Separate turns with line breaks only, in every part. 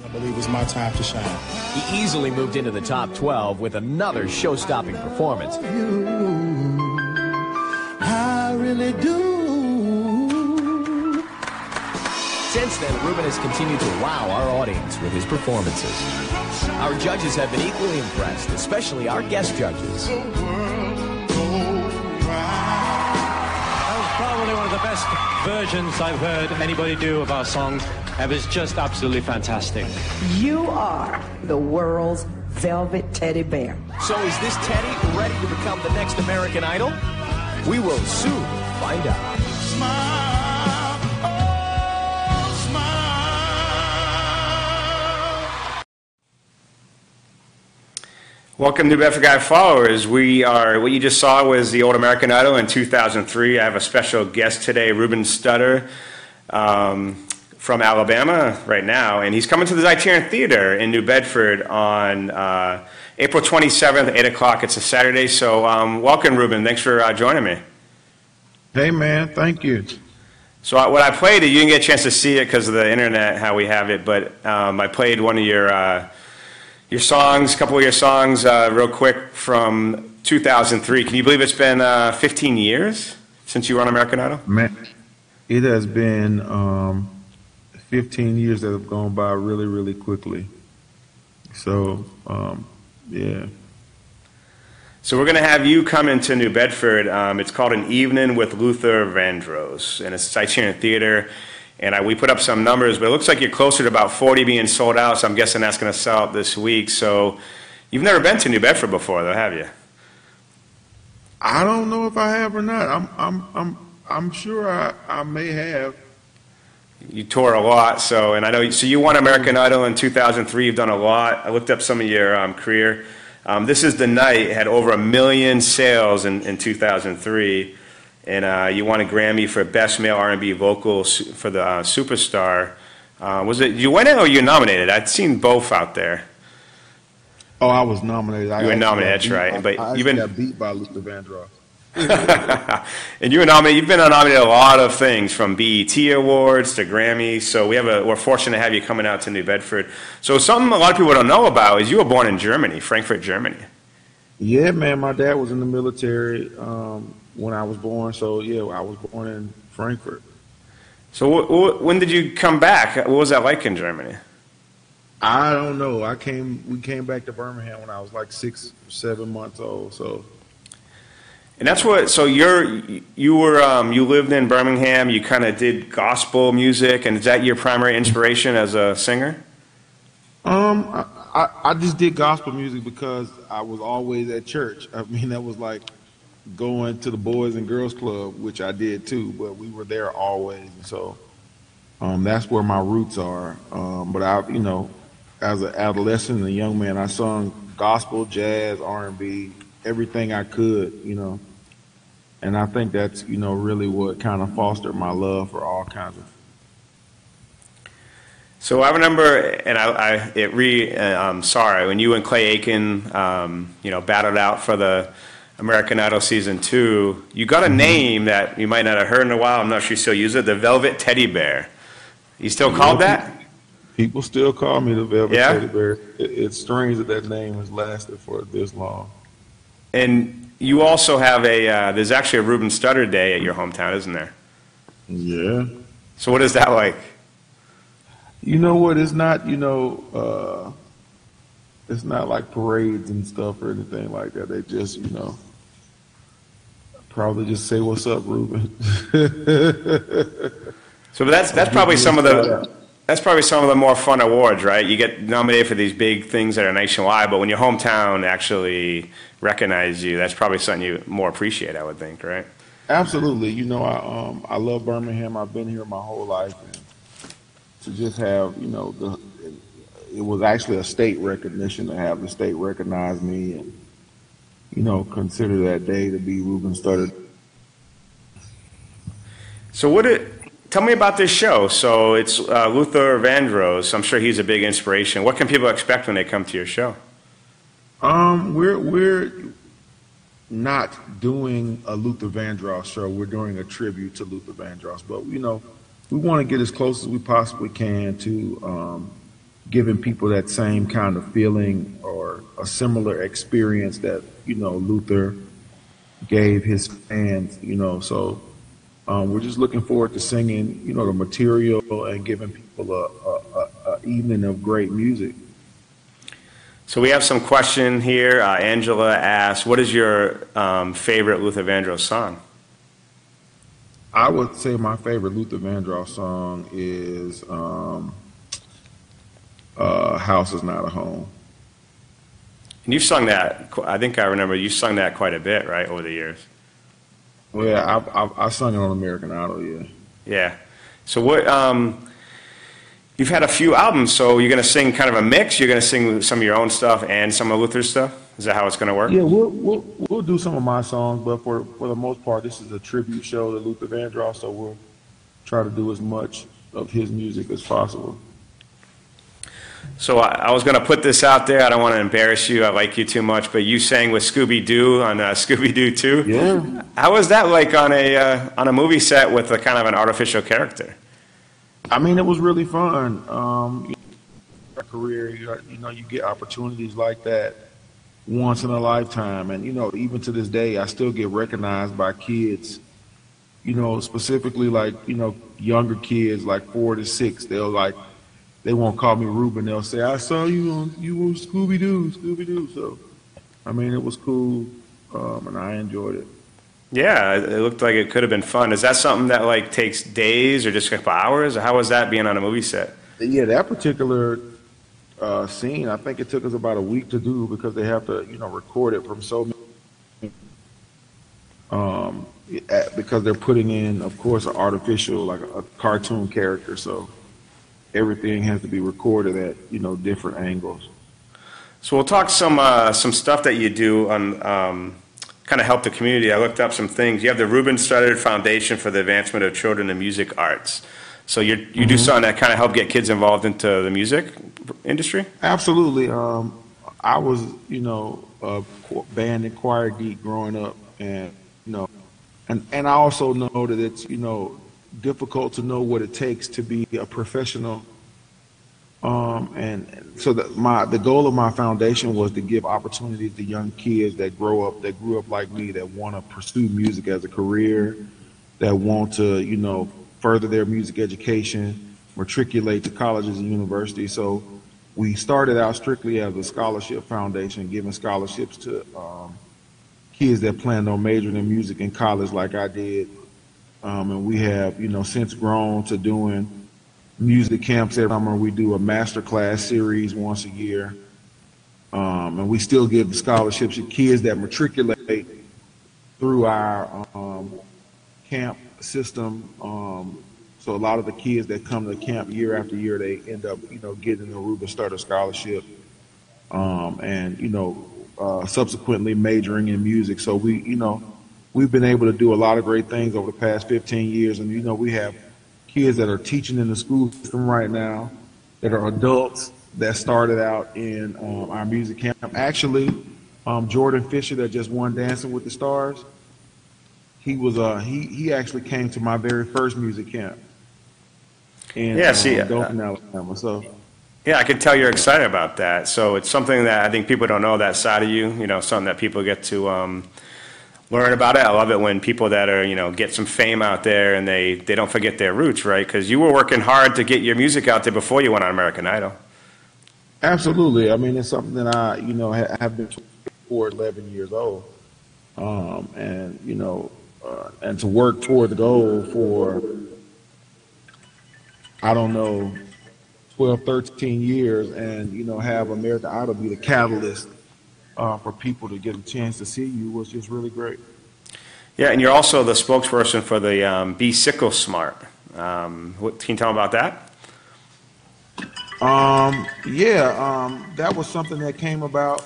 I believe it's my time to shine.
He easily moved into the top 12 with another show-stopping performance.
I really do.
Since then, Ruben has continued to wow our audience with his performances. Our judges have been equally impressed, especially our guest judges.
That was probably one of the best versions I've heard anybody do of our songs. It was just absolutely fantastic.
You are the world's velvet teddy bear.
So is this Teddy ready to become the next American Idol? We will soon find out.
Smile, oh, smile.
Welcome to New Bedford Guy followers. What you just saw was the Old American Idol in 2003. I have a special guest today, Ruben Studdard, from Alabama right now, and he's coming to the Zeitarian Theater in New Bedford on April 27th, 8 o'clock. It's a Saturday, so welcome, Ruben. Thanks for joining me.
Hey, man. Thank you.
So what I played, you didn't get a chance to see it because of the internet, how we have it, but I played one of your songs, a couple of your songs, real quick from 2003. Can you believe it's been 15 years since you were on American Idol?
Man, it has been 15 years that have gone by really, really quickly. So, yeah.
So we're going to have you come into New Bedford. It's called An Evening with Luther Vandross, and it's Zeitarian Theater. And we put up some numbers, but it looks like you're closer to about 40 being sold out, so I'm guessing that's going to sell out this week. So you've never been to New Bedford before, though, have you?
I don't know if I have or not. I'm sure I may have.
You tour a lot, so I know. So you won American Idol in 2003. You've done a lot. I looked up some of your career. This Is the Night had over 1 million sales in 2003, and you won a Grammy for Best Male R&B Vocal for the Superstar. Was it you win it or you nominated? I'd seen both out there.
Oh, I was nominated.
You were nominated, that's right. But you've been
got beat by Luther Vandross.
And you were nominated. You've been nominated a lot of things, from BET Awards to Grammys. So we're fortunate to have you coming out to New Bedford. So something a lot of people don't know about is you were born in Germany, Frankfurt, Germany.
Yeah, man. My dad was in the military when I was born. So yeah, I was born in Frankfurt.
So when did you come back? What was that like in Germany?
I don't know. We came back to Birmingham when I was like 6 or 7 months old. So.
And that's what. So you lived in Birmingham. You kind of did gospel music, and is that your primary inspiration as a singer?
I just did gospel music because I was always at church. I mean, that was like going to the Boys and Girls Club, which I did too. But we were there always, and so that's where my roots are. But as an adolescent and a young man, I sung gospel, jazz, R&B, everything I could, and I think that's, really what kind of fostered my love for all kinds of.
So I remember, and sorry, when you and Clay Aiken, battled out for the American Idol Season 2, you got a name that you might not have heard in a while. I'm not sure you still use it, the Velvet Teddy Bear. You still called that?
People still call me the Velvet Teddy Bear. It's strange that name has lasted for this long.
And you also have there's actually a Ruben Studdard Day at your hometown, isn't there?
Yeah.
So what is that like?
You know what? It's not, it's not like parades and stuff or anything like that. They just, probably just say, "What's up, Ruben?"
So that's probably some of the more fun awards, right? You get nominated for these big things that are nationwide, but when your hometown actually recognizes you, that's probably something you more appreciate, I would think, right?
Absolutely. I love Birmingham. I've been here my whole life, and to just have, it was actually a state recognition to have the state recognize me and, consider that day to be Ruben Studdard. So
tell me about this show. So it's Luther Vandross. I'm sure he's a big inspiration. What can people expect when they come to your show?
We're not doing a Luther Vandross show. We're doing a tribute to Luther Vandross. But, we want to get as close as we possibly can to giving people that same kind of feeling or a similar experience that, Luther gave his fans, so we're just looking forward to singing, the material and giving people a evening of great music.
So we have some question here. Angela asks, what is your favorite Luther Vandross song?
I would say my favorite Luther Vandross song is House Is Not a Home.
And you've sung that, I think I remember you sung that quite a bit, right, over the years?
Well, yeah, I sung it on American Idol, yeah.
Yeah. So what, you've had a few albums, so you're going to sing kind of a mix? You're going to sing some of your own stuff and some of Luther's stuff? Is that how it's going to work?
Yeah, we'll do some of my songs, but for the most part, this is a tribute show to Luther Vandross, so we'll try to do as much of his music as possible.
So I was going to put this out there. I don't want to embarrass you. I like you too much, but you sang with Scooby-Doo on Scooby-Doo 2.
Yeah.
How was that like on a movie set with a kind of an artificial character?
I mean, it was really fun. Career, you get opportunities like that once in a lifetime, and even to this day, I still get recognized by kids. Specifically like younger kids, like 4 to 6. They won't call me Ruben. They'll say, "I saw you on Scooby-Doo." So, I mean, it was cool, and I enjoyed it.
Yeah, it looked like it could have been fun. Is that something that like takes days or just a couple hours? Or how was that being on a movie set?
Yeah, that particular scene, I think it took us about a week to do because they have to, record it from so many. Because they're putting in, of course, an artificial, like a cartoon character, so everything has to be recorded at, different angles.
So we'll talk some stuff that you do on kind of help the community. I looked up some things. You have the Ruben Studdard Foundation for the Advancement of Children in Music Arts. So you do something that kind of help get kids involved into the music industry?
Absolutely. I was, a band and choir geek growing up, and and I also know that it's difficult to know what it takes to be a professional. And so the goal of my foundation was to give opportunities to young kids that grew up like me, that want to pursue music as a career, that want to, further their music education, matriculate to colleges and universities. So we started out strictly as a scholarship foundation, giving scholarships to kids that planned on majoring in music in college like I did. And we have, since grown to doing music camps every summer. We do a master class series once a year. And we still give scholarships to kids that matriculate through our camp system. So a lot of the kids that come to camp year after year, they end up, getting a Ruben Studdard scholarship. And, subsequently majoring in music. So we've been able to do a lot of great things over the past 15 years. And, we have kids that are teaching in the school system right now that are adults that started out in our music camp. Actually, Jordan Fisher that just won Dancing with the Stars, he actually came to my very first music camp in Dothan, Alabama. So.
Yeah, I can tell you're excited about that. So it's something that I think people don't know that side of you, something that people get to learn about it. I love it when people that are, get some fame out there and they don't forget their roots, right? Because you were working hard to get your music out there before you went on American Idol.
Absolutely. I mean, it's something that I, have been for 11 years old. And to work toward the goal for, I don't know, 12, 13 years and, have American Idol be the catalyst for people to get a chance to see you was just really great.
Yeah, and you're also the spokesperson for the Be Sickle Smart. What can you tell me about that?
That was something that came about.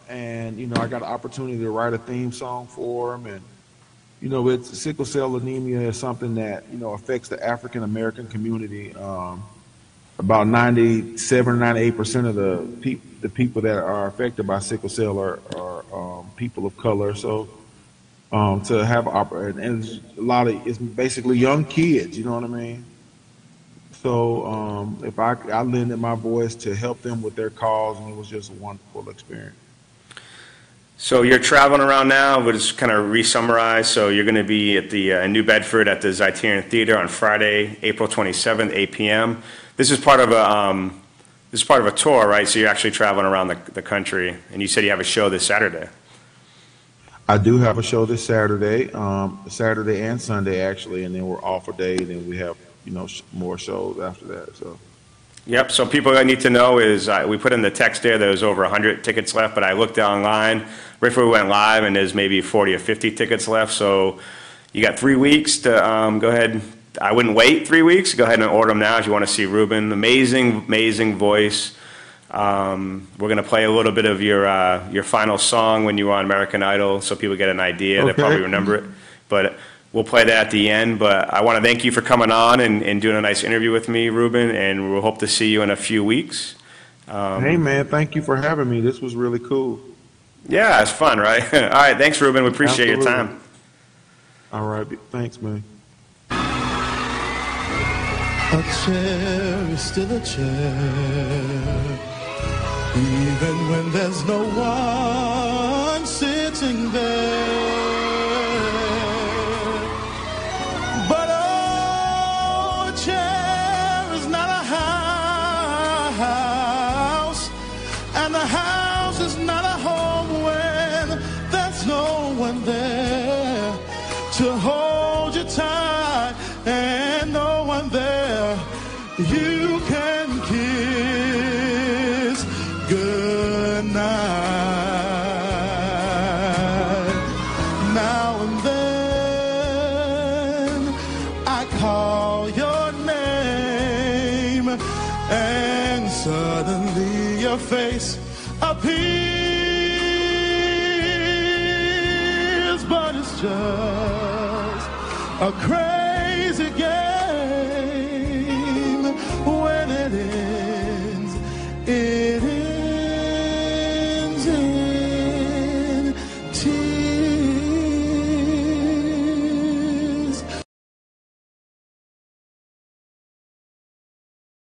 And, I got an opportunity to write a theme song for them. And, it's sickle cell anemia is something that, affects the African American community. About 97, 98% of the people that are affected by sickle cell are people of color. So to have and it's basically young kids, you know what I mean? So if I lended my voice to help them with their calls, and it was just a wonderful experience.
So you're traveling around now. We'll just kind of re-summarize. So you're going to be at the in New Bedford at the Zeitarian Theater on Friday, April 27th, 8 p.m. This is part of a tour, right? So you're actually traveling around the country, and you said you have a show this Saturday.
I do have a show this Saturday, Saturday and Sunday actually, and then we're off a day, and then we have more shows after that. So.
Yep, so people I need to know is, we put in the text there, there's over 100 tickets left, but I looked online right before we went live, and there's maybe 40 or 50 tickets left, so you got 3 weeks to go ahead. I wouldn't wait 3 weeks. Go ahead and order them now if you want to see Ruben. Amazing, amazing voice. We're going to play a little bit of your final song when you were on American Idol, so people get an idea.
Okay.
They probably remember it, but we'll play that at the end. But I want to thank you for coming on and doing a nice interview with me, Ruben, and we'll hope to see you in a few weeks.
Hey, man, thank you for having me. This was really cool.
Yeah, it's fun, right? All right, thanks, Ruben. We appreciate
Absolutely.
your time.
All right, thanks, man.
A chair is still a chair, even when there's no one sitting there. But oh, a chair is not a house, and the house is not a home when there's no one there to hold you tight, and no one there you can kiss goodnight. Now and then I call your name, and suddenly your face appears, but it's just a crazy game.